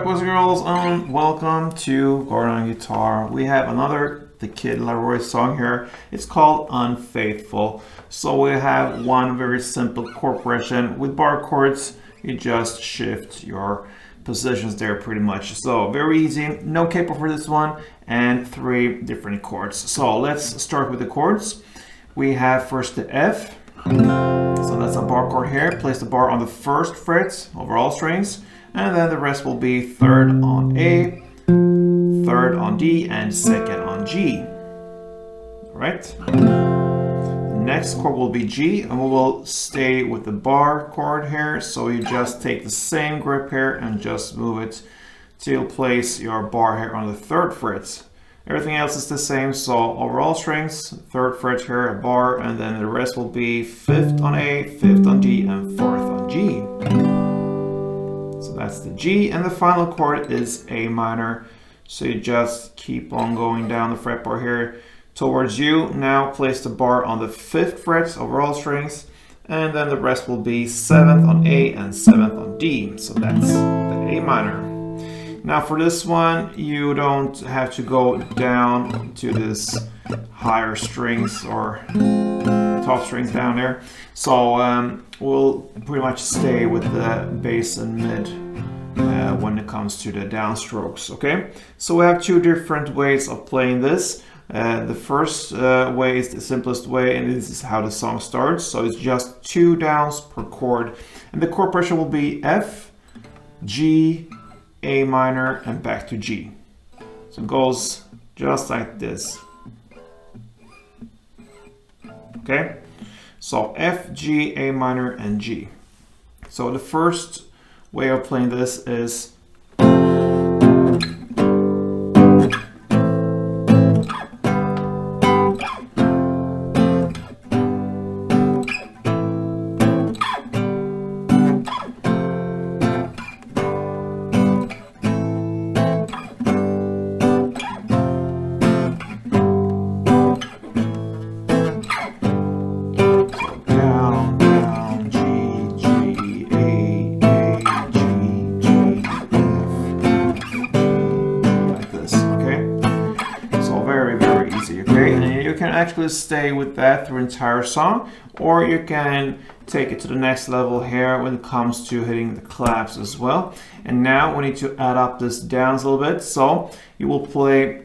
back, boys and girls, and welcome to Gordon on Guitar. We have another The Kid LAROI song here. It's called Unfaithful. So we have one very simple chord progression. With bar chords, you just shift your positions there pretty much. So very easy, no capo for this one, and 3 different chords. So let's start with the chords. We have first the F. So that's a bar chord here. Place the bar on the first fret over all strings, and then the rest will be 3rd on A, 3rd on D, and 2nd on G. All right. The next chord will be G, and we will stay with the bar chord here. So you just take the same grip here and just move it till place your bar here on the 3rd fret. Everything else is the same, so over all strings, 3rd fret here, a bar, and then the rest will be 5th on A, 5th on D, and 4th on G. So that's the G, and the final chord is A minor. So you just keep on going down the fretboard here towards you. Now place the bar on the 5th fret over all strings, and then the rest will be 7th on A and 7th on D. So that's the A minor. Now for this one, you don't have to go down to this higher strings or top strings down there. So we'll pretty much stay with the bass and mid when it comes to the downstrokes, okay? So we have 2 different ways of playing this. The first way is the simplest way, and this is how the song starts. So it's just 2 downs per chord, and the chord pressure will be F, G, A minor, and back to G. So it goes just like this. Okay? So F, G, A minor, and G. So the first way of playing this is actually stay with that through the entire song, or you can take it to the next level here when it comes to hitting the claps as well. And now we need to add up this downs a little bit. So you will play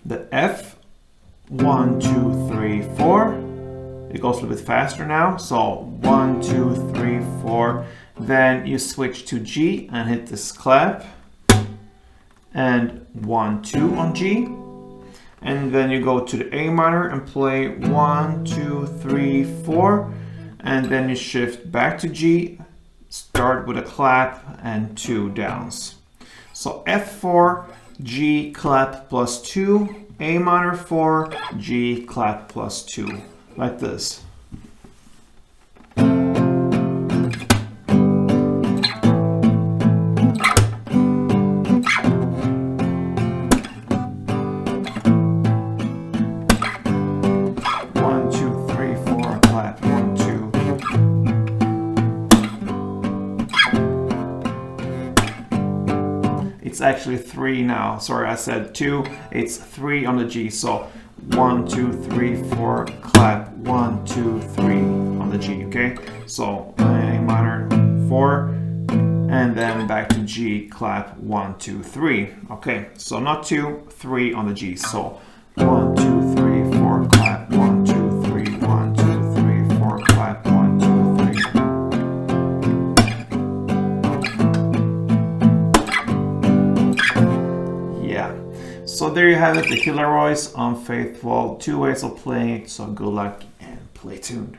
the F, 1, 2, 3, 4. It goes a little bit faster now. So 1, 2, 3, 4. Then you switch to G and hit this clap, and 1, 2 on G. And then you go to the A minor and play 1, 2, 3, 4, and then you shift back to G, start with a clap and 2 downs. So F4, G clap plus 2, A minor 4, G clap plus 2, like this. It's actually 3 now. Sorry, I said 2. It's 3 on the G. So 1, 2, 3, 4, clap. 1, 2, 3 on the G. Okay. So A minor 4, and then back to G. Clap. 1, 2, 3. Okay. So not 2, 3 on the G. So 1, 2, 3, 4, clap. 1, 2, 3, 1, 2, 3, 4, clap. 1, 2, 3. So there you have it, the Kid LAROI's Unfaithful. 2 ways of playing it, so good luck and play tuned.